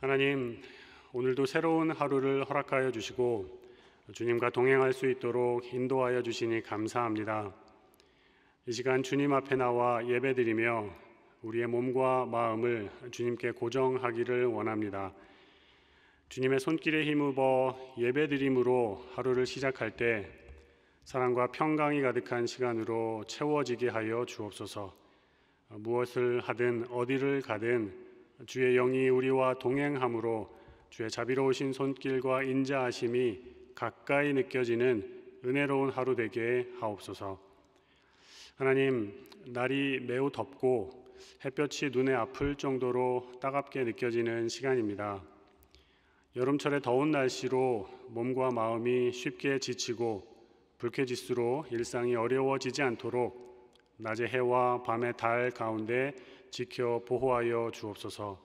하나님, 오늘도 새로운 하루를 허락하여 주시고 주님과 동행할 수 있도록 인도하여 주시니 감사합니다. 이 시간 주님 앞에 나와 예배드리며 우리의 몸과 마음을 주님께 고정하기를 원합니다. 주님의 손길에 힘입어 예배드림으로 하루를 시작할 때 사랑과 평강이 가득한 시간으로 채워지게 하여 주옵소서. 무엇을 하든 어디를 가든 주의 영이 우리와 동행함으로 주의 자비로우신 손길과 인자하심이 가까이 느껴지는 은혜로운 하루 되게 하옵소서. 하나님, 날이 매우 덥고 햇볕이 눈에 아플 정도로 따갑게 느껴지는 시간입니다. 여름철의 더운 날씨로 몸과 마음이 쉽게 지치고 불쾌지수로 일상이 어려워지지 않도록 낮의 해와 밤의 달 가운데 지켜 보호하여 주옵소서.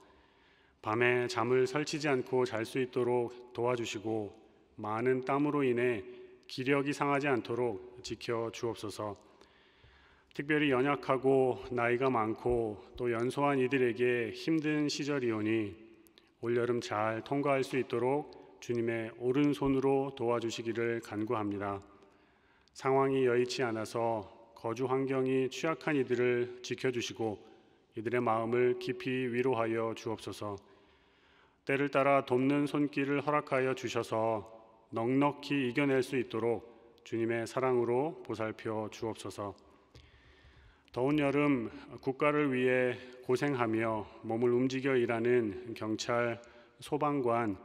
밤에 잠을 설치지 않고 잘 수 있도록 도와주시고 많은 땀으로 인해 기력이 상하지 않도록 지켜 주옵소서. 특별히 연약하고 나이가 많고 또 연소한 이들에게 힘든 시절이오니 올여름 잘 통과할 수 있도록 주님의 오른손으로 도와주시기를 간구합니다. 상황이 여의치 않아서 거주 환경이 취약한 이들을 지켜주시고 이들의 마음을 깊이 위로하여 주옵소서. 때를 따라 돕는 손길을 허락하여 주셔서 넉넉히 이겨낼 수 있도록 주님의 사랑으로 보살펴 주옵소서. 더운 여름 국가를 위해 고생하며 몸을 움직여 일하는 경찰, 소방관,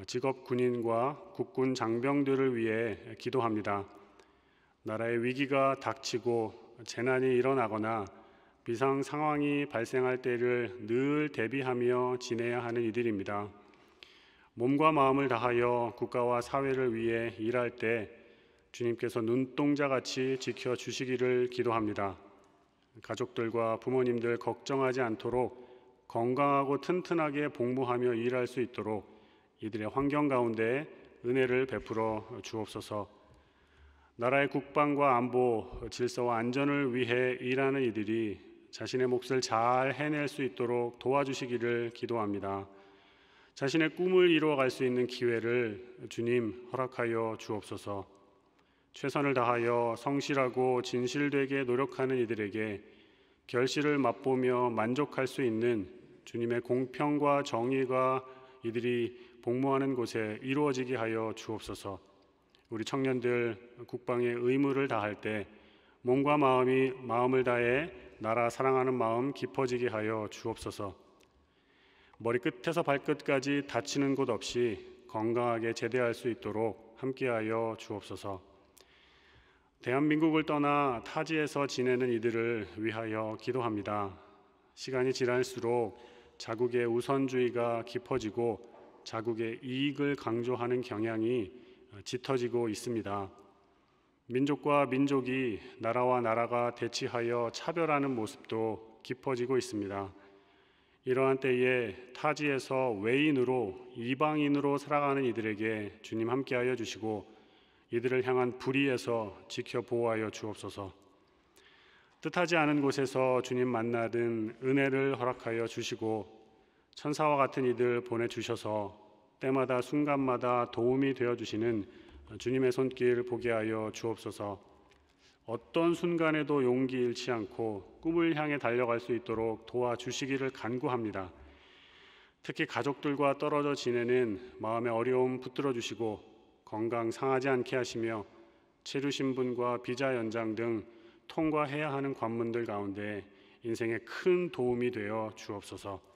직업 군인과 국군 장병들을 위해 기도합니다. 나라의 위기가 닥치고 재난이 일어나거나 비상 상황이 발생할 때를 늘 대비하며 지내야 하는 이들입니다. 몸과 마음을 다하여 국가와 사회를 위해 일할 때 주님께서 눈동자같이 지켜주시기를 기도합니다. 가족들과 부모님들 걱정하지 않도록 건강하고 튼튼하게 복무하며 일할 수 있도록 이들의 환경 가운데 은혜를 베풀어 주옵소서. 나라의 국방과 안보, 질서와 안전을 위해 일하는 이들이 자신의 몫을 잘 해낼 수 있도록 도와주시기를 기도합니다. 자신의 꿈을 이루어갈 수 있는 기회를 주님 허락하여 주옵소서. 최선을 다하여 성실하고 진실되게 노력하는 이들에게 결실을 맛보며 만족할 수 있는 주님의 공평과 정의가 이들이 복무하는 곳에 이루어지게 하여 주옵소서. 우리 청년들 국방의 의무를 다할 때 몸과 마음을 다해 나라 사랑하는 마음 깊어지게 하여 주옵소서. 머리끝에서 발끝까지 다치는 곳 없이 건강하게 제대할 수 있도록 함께하여 주옵소서. 대한민국을 떠나 타지에서 지내는 이들을 위하여 기도합니다. 시간이 지날수록 자국의 우선주의가 깊어지고 자국의 이익을 강조하는 경향이 짙어지고 있습니다. 민족과 민족이 나라와 나라가 대치하여 차별하는 모습도 깊어지고 있습니다. 이러한 때에 타지에서 외인으로 이방인으로 살아가는 이들에게 주님 함께하여 주시고 이들을 향한 불의에서 지켜 보호하여 주옵소서. 뜻하지 않은 곳에서 주님 만나든 은혜를 허락하여 주시고 천사와 같은 이들 보내주셔서 때마다 순간마다 도움이 되어주시는 주님의 손길 보게 하여 주옵소서. 어떤 순간에도 용기 잃지 않고 꿈을 향해 달려갈 수 있도록 도와주시기를 간구합니다. 특히 가족들과 떨어져 지내는 마음의 어려움 붙들어 주시고 건강 상하지 않게 하시며 체류 신분과 비자 연장 등 통과해야 하는 관문들 가운데 인생에 큰 도움이 되어 주옵소서.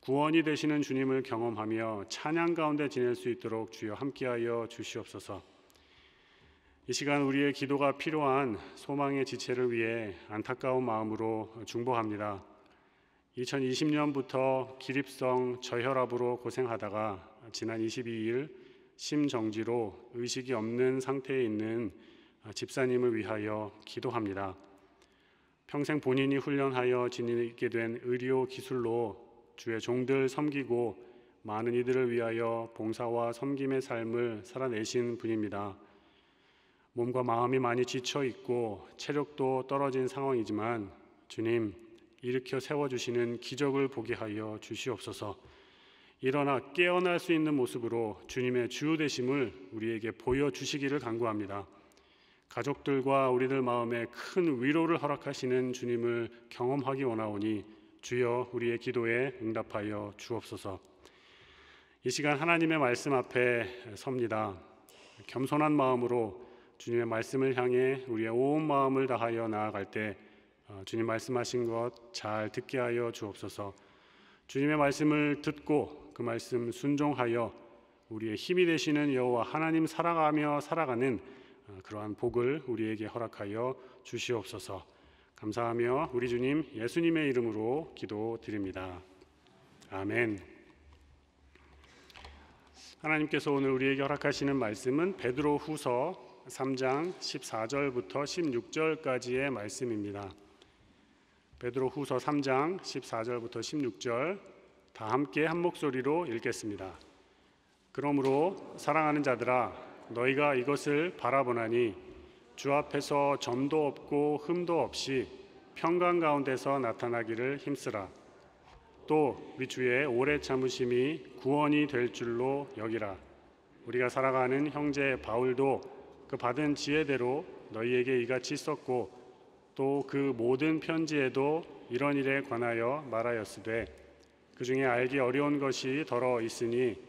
구원이 되시는 주님을 경험하며 찬양 가운데 지낼 수 있도록 주여 함께하여 주시옵소서. 이 시간 우리의 기도가 필요한 소망의 지체를 위해 안타까운 마음으로 중보합니다. 2020년부터 기립성 저혈압으로 고생하다가 지난 22일 심정지로 의식이 없는 상태에 있는 집사님을 위하여 기도합니다. 평생 본인이 훈련하여 지니게 된 의료 기술로 주의 종들 섬기고 많은 이들을 위하여 봉사와 섬김의 삶을 살아내신 분입니다. 몸과 마음이 많이 지쳐 있고 체력도 떨어진 상황이지만 주님 일으켜 세워주시는 기적을 보게 하여 주시옵소서. 일어나 깨어날 수 있는 모습으로 주님의 주요 되심을 우리에게 보여주시기를 간구합니다. 가족들과 우리들 마음에 큰 위로를 허락하시는 주님을 경험하기 원하오니 주여 우리의 기도에 응답하여 주옵소서. 이 시간 하나님의 말씀 앞에 섭니다. 겸손한 마음으로 주님의 말씀을 향해 우리의 온 마음을 다하여 나아갈 때 주님 말씀하신 것 잘 듣게 하여 주옵소서. 주님의 말씀을 듣고 그 말씀 순종하여 우리의 힘이 되시는 여호와 하나님 살아가며 살아가는 그러한 복을 우리에게 허락하여 주시옵소서. 감사하며 우리 주님 예수님의 이름으로 기도드립니다. 아멘. 하나님께서 오늘 우리에게 허락하시는 말씀은 베드로후서 3장 14절부터 16절까지의 말씀입니다. 베드로후서 3장 14절부터 16절 다 함께 한 목소리로 읽겠습니다. 그러므로 사랑하는 자들아 너희가 이것을 바라보나니 주 앞에서 점도 없고 흠도 없이 평강 가운데서 나타나기를 힘쓰라. 또 우리 주의 오래 참으심이 구원이 될 줄로 여기라. 우리가 살아가는 형제 바울도 그 받은 지혜대로 너희에게 이같이 썼고 또 그 모든 편지에도 이런 일에 관하여 말하였으되 그 중에 알기 어려운 것이 더러 있으니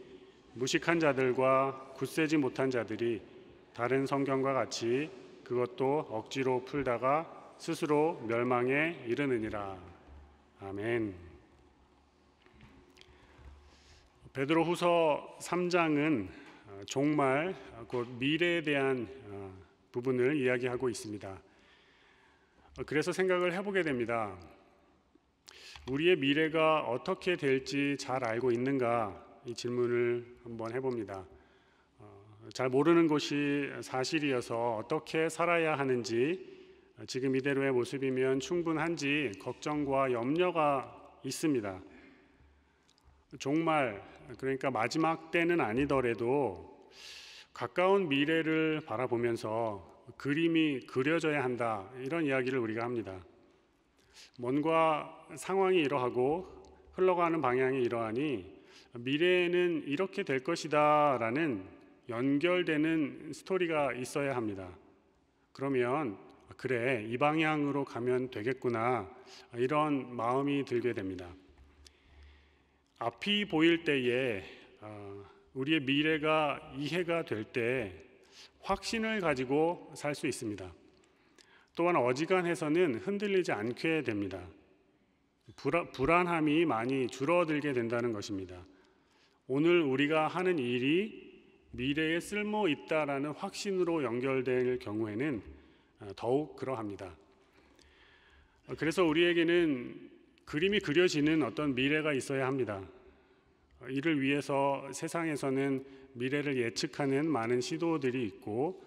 무식한 자들과 굳세지 못한 자들이 다른 성경과 같이 그것도 억지로 풀다가 스스로 멸망에 이르느니라. 아멘. 베드로후서 3장은 종말 곧 미래에 대한 부분을 이야기하고 있습니다. 그래서 생각을 해보게 됩니다. 우리의 미래가 어떻게 될지 잘 알고 있는가? 이 질문을 한번 해봅니다. 잘 모르는 것이 사실이어서 어떻게 살아야 하는지, 지금 이대로의 모습이면 충분한지 걱정과 염려가 있습니다. 종말, 그러니까 마지막 때는 아니더라도 가까운 미래를 바라보면서 그림이 그려져야 한다, 이런 이야기를 우리가 합니다. 뭔가 상황이 이러하고 흘러가는 방향이 이러하니 미래에는 이렇게 될 것이다 라는 연결되는 스토리가 있어야 합니다. 그러면 그래, 이 방향으로 가면 되겠구나, 이런 마음이 들게 됩니다. 앞이 보일 때에 우리의 미래가 이해가 될 때 확신을 가지고 살 수 있습니다. 또한 어지간해서는 흔들리지 않게 됩니다. 불안함이 많이 줄어들게 된다는 것입니다. 오늘 우리가 하는 일이 미래에 쓸모 있다라는 확신으로 연결될 경우에는 더욱 그러합니다. 그래서 우리에게는 그림이 그려지는 어떤 미래가 있어야 합니다. 이를 위해서 세상에서는 미래를 예측하는 많은 시도들이 있고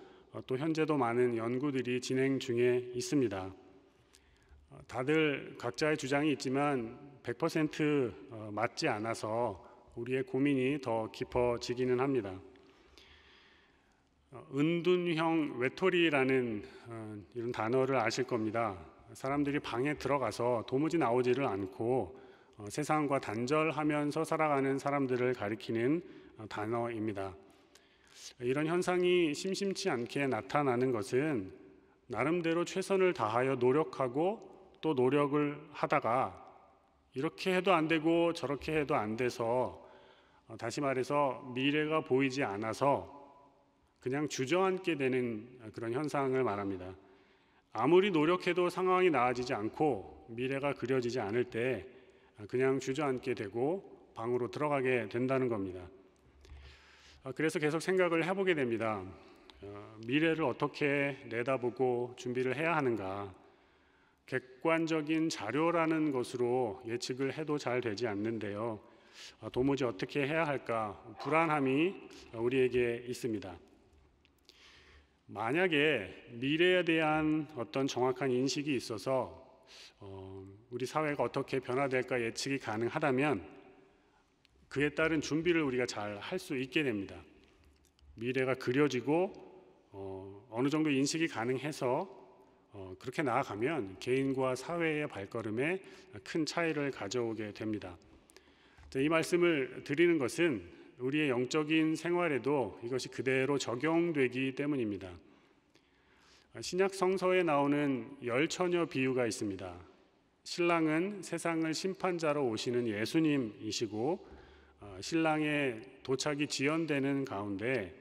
또 현재도 많은 연구들이 진행 중에 있습니다. 다들 각자의 주장이 있지만 100% 맞지 않아서 우리의 고민이 더 깊어지기는 합니다. 은둔형 외톨이라는 이런 단어를 아실 겁니다. 사람들이 방에 들어가서 도무지 나오지를 않고 세상과 단절하면서 살아가는 사람들을 가리키는 단어입니다. 이런 현상이 심심치 않게 나타나는 것은 나름대로 최선을 다하여 노력하고 또 노력을 하다가 이렇게 해도 안 되고 저렇게 해도 안 돼서 다시 말해서 미래가 보이지 않아서 그냥 주저앉게 되는 그런 현상을 말합니다. 아무리 노력해도 상황이 나아지지 않고 미래가 그려지지 않을 때 그냥 주저앉게 되고 방으로 들어가게 된다는 겁니다. 그래서 계속 생각을 해보게 됩니다. 미래를 어떻게 내다보고 준비를 해야 하는가? 객관적인 자료라는 것으로 예측을 해도 잘 되지 않는데요. 도무지 어떻게 해야 할까? 불안함이 우리에게 있습니다. 만약에 미래에 대한 어떤 정확한 인식이 있어서 우리 사회가 어떻게 변화될까 예측이 가능하다면 그에 따른 준비를 우리가 잘 할 수 있게 됩니다. 미래가 그려지고 어느 정도 인식이 가능해서 그렇게 나아가면 개인과 사회의 발걸음에 큰 차이를 가져오게 됩니다. 이 말씀을 드리는 것은 우리의 영적인 생활에도 이것이 그대로 적용되기 때문입니다. 신약 성서에 나오는 열처녀 비유가 있습니다. 신랑은 세상을 심판자로 오시는 예수님이시고 신랑의 도착이 지연되는 가운데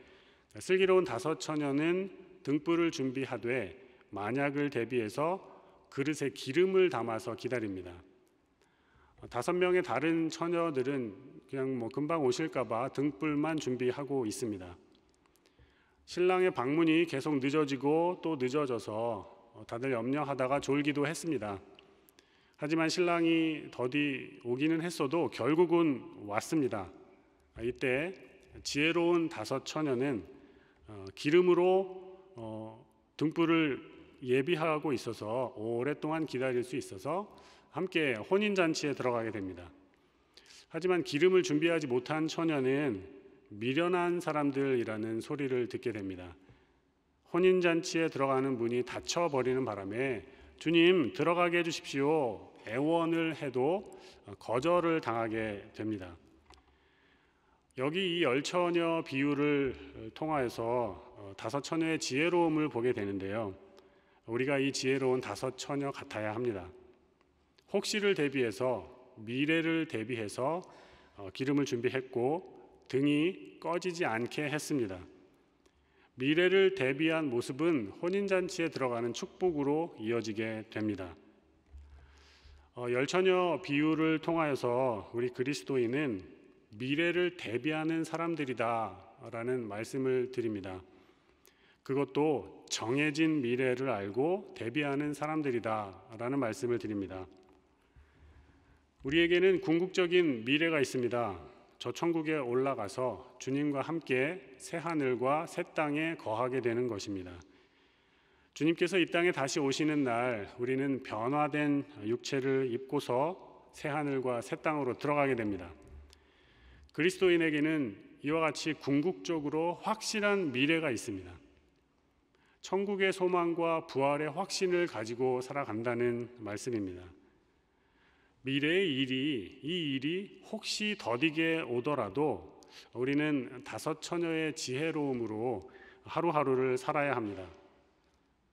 슬기로운 다섯 처녀는 등불을 준비하되 만약을 대비해서 그릇에 기름을 담아서 기다립니다. 5명의 다른 처녀들은 그냥 금방 오실까봐 등불만 준비하고 있습니다. 신랑의 방문이 계속 늦어지고 또 늦어져서 다들 염려하다가 졸기도 했습니다. 하지만 신랑이 더디 오기는 했어도 결국은 왔습니다. 이때 지혜로운 다섯 처녀는 기름으로 등불을 예비하고 있어서 오랫동안 기다릴 수 있어서 함께 혼인잔치에 들어가게 됩니다. 하지만 기름을 준비하지 못한 처녀는 미련한 사람들이라는 소리를 듣게 됩니다. 혼인잔치에 들어가는 문이 닫혀버리는 바람에 주님 들어가게 해주십시오 애원을 해도 거절을 당하게 됩니다. 여기 이 열처녀 비유를 통하여서 다섯 처녀의 지혜로움을 보게 되는데요. 우리가 이 지혜로운 다섯 처녀 같아야 합니다. 혹시를 대비해서 미래를 대비해서 기름을 준비했고 등이 꺼지지 않게 했습니다. 미래를 대비한 모습은 혼인잔치에 들어가는 축복으로 이어지게 됩니다. 열처녀 비유를 통하여서 우리 그리스도인은 미래를 대비하는 사람들이다라는 말씀을 드립니다. 그것도 정해진 미래를 알고 대비하는 사람들이다라는 말씀을 드립니다. 우리에게는 궁극적인 미래가 있습니다. 저 천국에 올라가서 주님과 함께 새 하늘과 새 땅에 거하게 되는 것입니다. 주님께서 이 땅에 다시 오시는 날 우리는 변화된 육체를 입고서 새 하늘과 새 땅으로 들어가게 됩니다. 그리스도인에게는 이와 같이 궁극적으로 확실한 미래가 있습니다. 천국의 소망과 부활의 확신을 가지고 살아간다는 말씀입니다. 미래의 이 일이 혹시 더디게 오더라도 우리는 다섯 처녀의 지혜로움으로 하루하루를 살아야 합니다.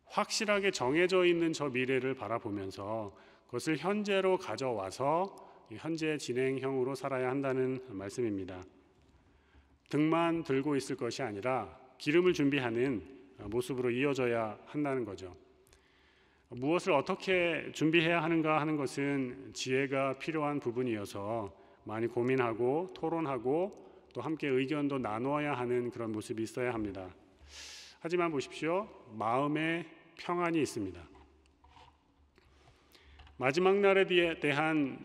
확실하게 정해져 있는 저 미래를 바라보면서 그것을 현재로 가져와서 현재 진행형으로 살아야 한다는 말씀입니다. 등만 들고 있을 것이 아니라 기름을 준비하는 모습으로 이어져야 한다는 거죠. 무엇을 어떻게 준비해야 하는가 하는 것은 지혜가 필요한 부분이어서 많이 고민하고 토론하고 또 함께 의견도 나누어야 하는 그런 모습이 있어야 합니다. 하지만 보십시오. 마음에 평안이 있습니다. 마지막 날에 대한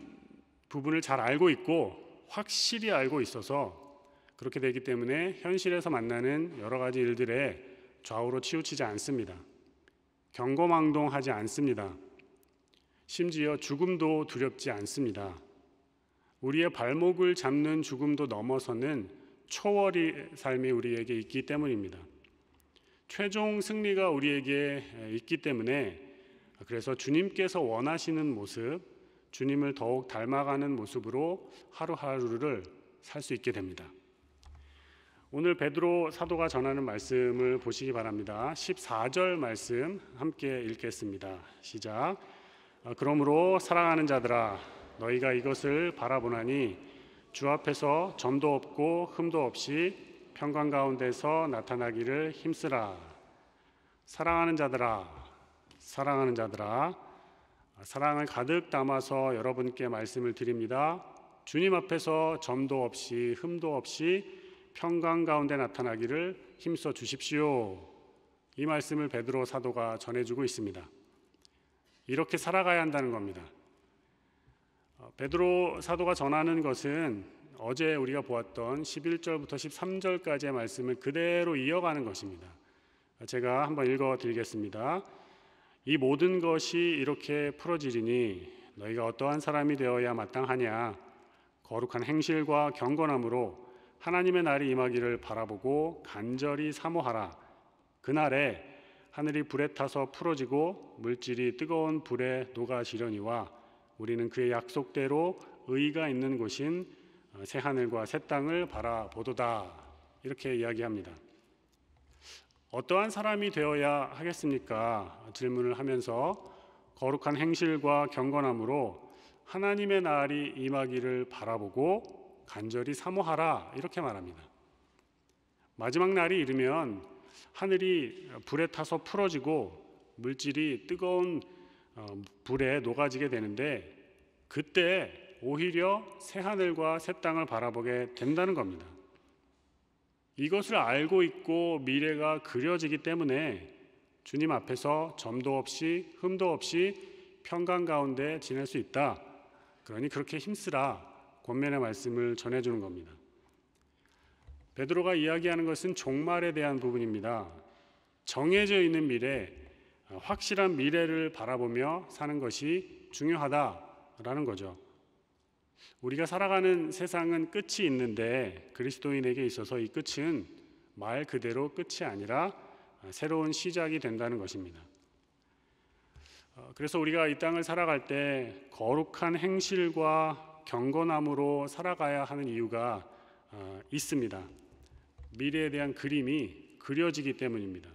부분을 잘 알고 있고 확실히 알고 있어서 그렇게 되기 때문에 현실에서 만나는 여러 가지 일들에 좌우로 치우치지 않습니다. 경거망동하지 않습니다. 심지어 죽음도 두렵지 않습니다. 우리의 발목을 잡는 죽음도 넘어서는 초월의 삶이 우리에게 있기 때문입니다. 최종 승리가 우리에게 있기 때문에 그래서 주님께서 원하시는 모습, 주님을 더욱 닮아가는 모습으로 하루하루를 살 수 있게 됩니다. 오늘 베드로 사도가 전하는 말씀을 보시기 바랍니다. 14절 말씀 함께 읽겠습니다. 시작. 그러므로 사랑하는 자들아 너희가 이것을 바라보나니 주 앞에서 점도 없고 흠도 없이 평강 가운데서 나타나기를 힘쓰라. 사랑하는 자들아 사랑을 가득 담아서 여러분께 말씀을 드립니다. 주님 앞에서 점도 없이 흠도 없이 평강 가운데 나타나기를 힘써 주십시오. 이 말씀을 베드로 사도가 전해주고 있습니다. 이렇게 살아가야 한다는 겁니다. 베드로 사도가 전하는 것은 어제 우리가 보았던 11절부터 13절까지의 말씀을 그대로 이어가는 것입니다. 제가 한번 읽어드리겠습니다. 이 모든 것이 이렇게 풀어지리니 너희가 어떠한 사람이 되어야 마땅하냐. 거룩한 행실과 경건함으로 하나님의 날이 임하기를 바라보고 간절히 사모하라. 그날에 하늘이 불에 타서 풀어지고 물질이 뜨거운 불에 녹아지려니와 우리는 그의 약속대로 의가 있는 곳인 새 하늘과 새 땅을 바라보도다, 이렇게 이야기합니다. 어떠한 사람이 되어야 하겠습니까? 질문을 하면서 거룩한 행실과 경건함으로 하나님의 날이 임하기를 바라보고 간절히 사모하라, 이렇게 말합니다. 마지막 날이 이르면 하늘이 불에 타서 풀어지고 물질이 뜨거운 불에 녹아지게 되는데, 그때 오히려 새 하늘과 새 땅을 바라보게 된다는 겁니다. 이것을 알고 있고 미래가 그려지기 때문에 주님 앞에서 점도 없이 흠도 없이 평강 가운데 지낼 수 있다. 그러니 그렇게 힘쓰라, 권면의 말씀을 전해주는 겁니다. 베드로가 이야기하는 것은 종말에 대한 부분입니다. 정해져 있는 미래, 확실한 미래를 바라보며 사는 것이 중요하다라는 거죠. 우리가 살아가는 세상은 끝이 있는데 그리스도인에게 있어서 이 끝은 말 그대로 끝이 아니라 새로운 시작이 된다는 것입니다. 그래서 우리가 이 땅을 살아갈 때 거룩한 행실과 경건함으로 살아가야 하는 이유가 있습니다. 미래에 대한 그림이 그려지기 때문입니다.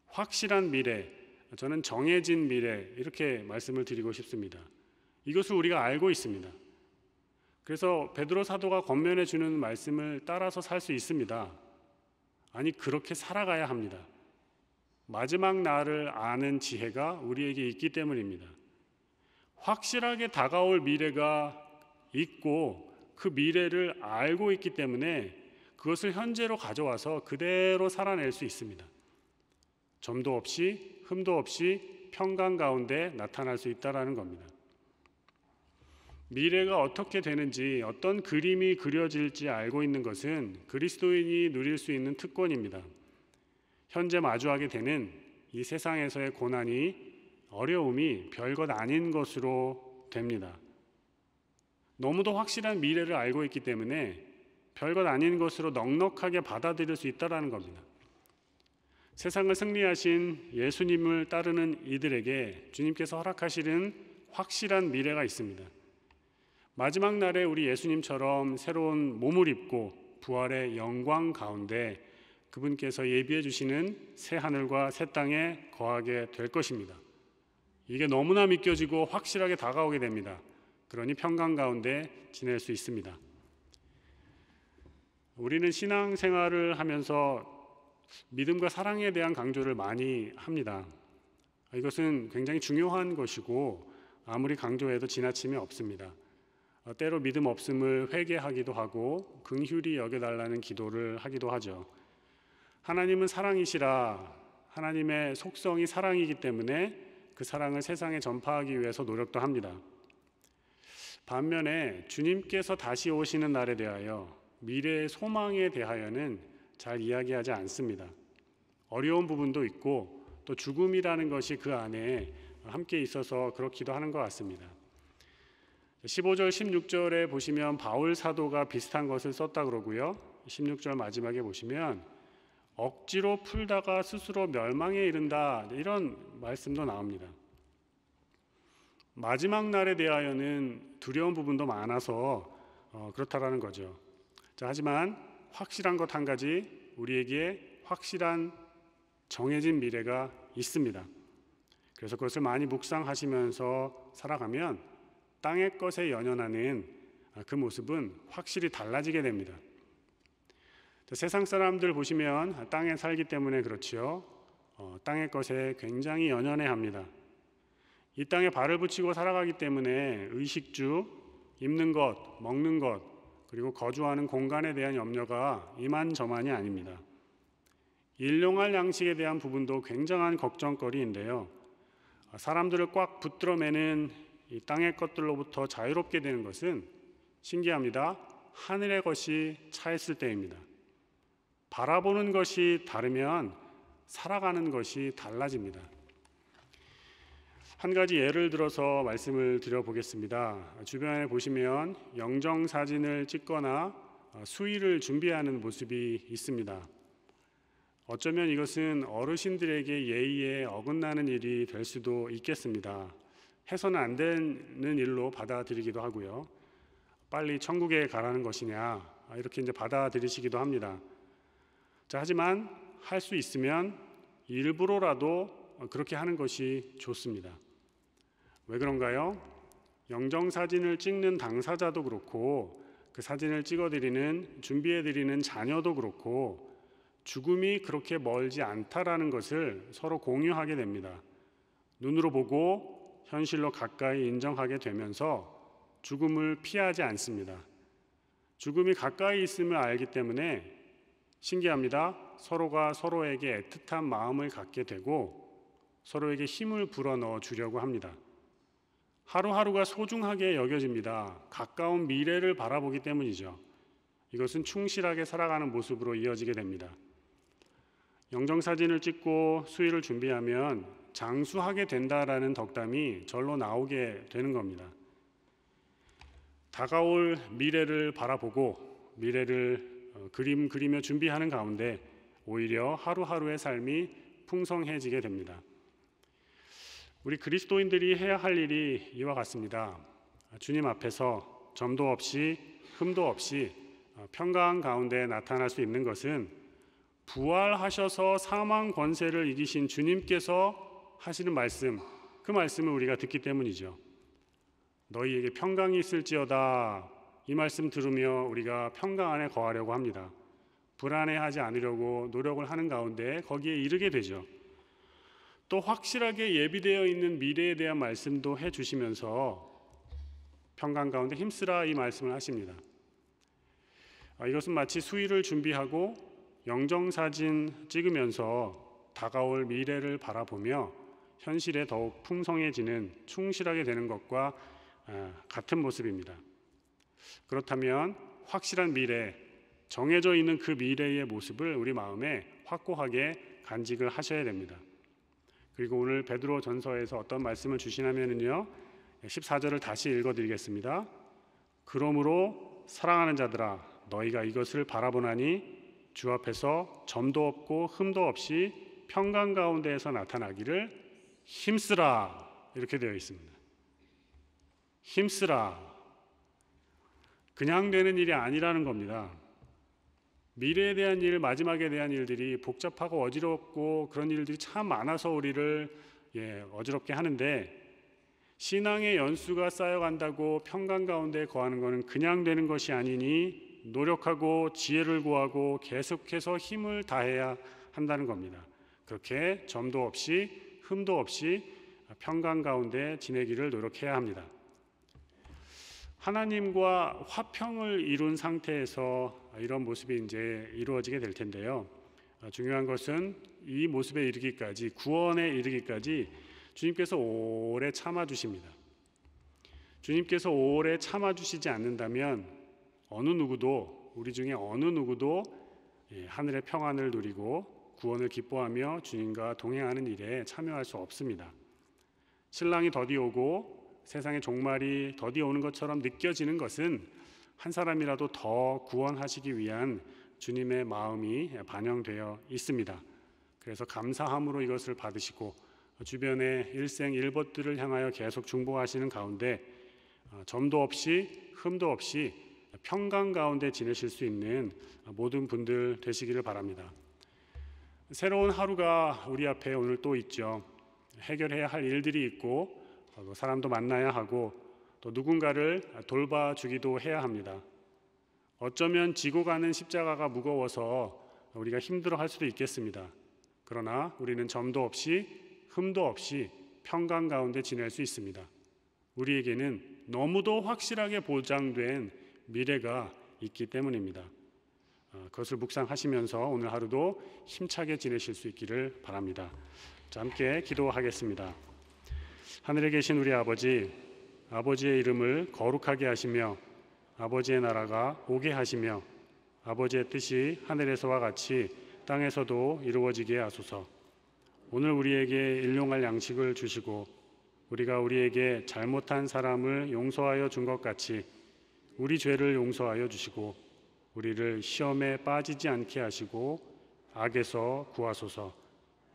확실한 미래, 저는 정해진 미래, 이렇게 말씀을 드리고 싶습니다. 이것을 우리가 알고 있습니다. 그래서 베드로 사도가 권면해 주는 말씀을 따라서 살 수 있습니다. 아니, 그렇게 살아가야 합니다. 마지막 날을 아는 지혜가 우리에게 있기 때문입니다. 확실하게 다가올 미래가 있고 그 미래를 알고 있기 때문에 그것을 현재로 가져와서 그대로 살아낼 수 있습니다. 점도 없이 흠도 없이 평강 가운데 나타날 수 있다는 겁니다. 미래가 어떻게 되는지, 어떤 그림이 그려질지 알고 있는 것은 그리스도인이 누릴 수 있는 특권입니다. 현재 마주하게 되는 이 세상에서의 고난이, 어려움이 별것 아닌 것으로 됩니다. 너무도 확실한 미래를 알고 있기 때문에 별것 아닌 것으로 넉넉하게 받아들일 수 있다는 겁니다. 세상을 승리하신 예수님을 따르는 이들에게 주님께서 허락하시는 확실한 미래가 있습니다. 마지막 날에 우리 예수님처럼 새로운 몸을 입고 부활의 영광 가운데 그분께서 예비해 주시는 새 하늘과 새 땅에 거하게 될 것입니다. 이게 너무나 믿겨지고 확실하게 다가오게 됩니다. 그러니 평강 가운데 지낼 수 있습니다. 우리는 신앙생활을 하면서 믿음과 사랑에 대한 강조를 많이 합니다. 이것은 굉장히 중요한 것이고 아무리 강조해도 지나침이 없습니다. 때로 믿음 없음을 회개하기도 하고 긍휼히 여겨달라는 기도를 하기도 하죠. 하나님은 사랑이시라, 하나님의 속성이 사랑이기 때문에 그 사랑을 세상에 전파하기 위해서 노력도 합니다. 반면에 주님께서 다시 오시는 날에 대하여, 미래의 소망에 대하여는 잘 이야기하지 않습니다. 어려운 부분도 있고 또 죽음이라는 것이 그 안에 함께 있어서 그렇기도 하는 것 같습니다. 15절 16절에 보시면 바울 사도가 비슷한 것을 썼다 그러고요. 16절 마지막에 보시면 억지로 풀다가 스스로 멸망에 이른다, 이런 말씀도 나옵니다. 마지막 날에 대하여는 두려운 부분도 많아서 그렇다라는 거죠. 하지만 확실한 것 한 가지, 우리에게 확실한 정해진 미래가 있습니다. 그래서 그것을 많이 묵상하시면서 살아가면 땅의 것에 연연하는 그 모습은 확실히 달라지게 됩니다. 세상 사람들 보시면 땅에 살기 때문에 그렇지요. 땅의 것에 굉장히 연연해합니다. 이 땅에 발을 붙이고 살아가기 때문에 의식주, 입는 것, 먹는 것, 그리고 거주하는 공간에 대한 염려가 이만저만이 아닙니다. 일용할 양식에 대한 부분도 굉장한 걱정거리인데요. 사람들을 꽉 붙들어 매는 이 땅의 것들로부터 자유롭게 되는 것은 신기합니다. 하늘의 것이 차있을 때입니다. 바라보는 것이 다르면 살아가는 것이 달라집니다. 한 가지 예를 들어서 말씀을 드려보겠습니다. 주변에 보시면 영정사진을 찍거나 수의를 준비하는 모습이 있습니다. 어쩌면 이것은 어르신들에게 예의에 어긋나는 일이 될 수도 있겠습니다. 해서는 안 되는 일로 받아들이기도 하고요. 빨리 천국에 가라는 것이냐, 이렇게 이제 받아들이시기도 합니다. 자, 하지만 할 수 있으면 일부러라도 그렇게 하는 것이 좋습니다. 왜 그런가요? 영정사진을 찍는 당사자도 그렇고 그 사진을 찍어드리는, 준비해드리는 자녀도 그렇고 죽음이 그렇게 멀지 않다라는 것을 서로 공유하게 됩니다. 눈으로 보고 현실로 가까이 인정하게 되면서 죽음을 피하지 않습니다. 죽음이 가까이 있음을 알기 때문에 신기합니다. 서로가 서로에게 애틋한 마음을 갖게 되고 서로에게 힘을 불어넣어 주려고 합니다. 하루하루가 소중하게 여겨집니다. 가까운 미래를 바라보기 때문이죠. 이것은 충실하게 살아가는 모습으로 이어지게 됩니다. 영정사진을 찍고 수의를 준비하면 장수하게 된다라는 덕담이 절로 나오게 되는 겁니다. 다가올 미래를 바라보고 미래를 그리며 준비하는 가운데 오히려 하루하루의 삶이 풍성해지게 됩니다. 우리 그리스도인들이 해야 할 일이 이와 같습니다. 주님 앞에서 점도 없이 흠도 없이 평강 가운데 나타날 수 있는 것은 부활하셔서 사망 권세를 이기신 주님께서 하시는 말씀, 그 말씀을 우리가 듣기 때문이죠. 너희에게 평강이 있을지어다, 이 말씀 들으며 우리가 평강 안에 거하려고 합니다. 불안해하지 않으려고 노력을 하는 가운데 거기에 이르게 되죠. 또 확실하게 예비되어 있는 미래에 대한 말씀도 해주시면서 평강 가운데 힘쓰라, 이 말씀을 하십니다. 이것은 마치 수의를 준비하고 영정사진 찍으면서 다가올 미래를 바라보며 현실에 더욱 풍성해지는, 충실하게 되는 것과 같은 모습입니다. 그렇다면 확실한 미래, 정해져 있는 그 미래의 모습을 우리 마음에 확고하게 간직을 하셔야 됩니다. 그리고 오늘 베드로 전서에서 어떤 말씀을 주시냐면요, 14절을 다시 읽어드리겠습니다. 그러므로 사랑하는 자들아, 너희가 이것을 바라보나니 주 앞에서 점도 없고 흠도 없이 평강 가운데에서 나타나기를 힘쓰라, 이렇게 되어 있습니다. 힘쓰라. 그냥 되는 일이 아니라는 겁니다. 미래에 대한 일, 마지막에 대한 일들이 복잡하고 어지럽고 그런 일들이 참 많아서 우리를 어지럽게 하는데, 신앙의 연수가 쌓여간다고 평강 가운데 거하는 것은 그냥 되는 것이 아니니 노력하고 지혜를 구하고 계속해서 힘을 다해야 한다는 겁니다. 그렇게 점도 없이 흠도 없이 평강 가운데 지내기를 노력해야 합니다. 하나님과 화평을 이룬 상태에서 이런 모습이 이제 이루어지게 될 텐데요. 중요한 것은 이 모습에 이르기까지, 구원에 이르기까지 주님께서 오래 참아주십니다. 주님께서 오래 참아주시지 않는다면 어느 누구도, 우리 중에 어느 누구도 하늘의 평안을 누리고 구원을 기뻐하며 주님과 동행하는 일에 참여할 수 없습니다. 신랑이 더디 오고 세상의 종말이 더디 오는 것처럼 느껴지는 것은 한 사람이라도 더 구원하시기 위한 주님의 마음이 반영되어 있습니다. 그래서 감사함으로 이것을 받으시고 주변의 일생일бот들을 향하여 계속 중보하시는 가운데 점도 없이 흠도 없이 평강 가운데 지내실 수 있는 모든 분들 되시기를 바랍니다. 새로운 하루가 우리 앞에 오늘 또 있죠. 해결해야 할 일들이 있고 사람도 만나야 하고 또 누군가를 돌봐주기도 해야 합니다. 어쩌면 지고 가는 십자가가 무거워서 우리가 힘들어할 수도 있겠습니다. 그러나 우리는 점도 없이 흠도 없이 평강 가운데 지낼 수 있습니다. 우리에게는 너무도 확실하게 보장된 미래가 있기 때문입니다. 그것을 묵상하시면서 오늘 하루도 힘차게 지내실 수 있기를 바랍니다. 자, 함께 기도하겠습니다. 하늘에 계신 우리 아버지, 아버지의 이름을 거룩하게 하시며 아버지의 나라가 오게 하시며 아버지의 뜻이 하늘에서와 같이 땅에서도 이루어지게 하소서. 오늘 우리에게 일용할 양식을 주시고 우리가 우리에게 잘못한 사람을 용서하여 준 것 같이 우리 죄를 용서하여 주시고 우리를 시험에 빠지지 않게 하시고 악에서 구하소서.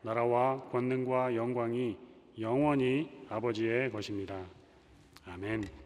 나라와 권능과 영광이 영원히 아버지의 것입니다. 아멘.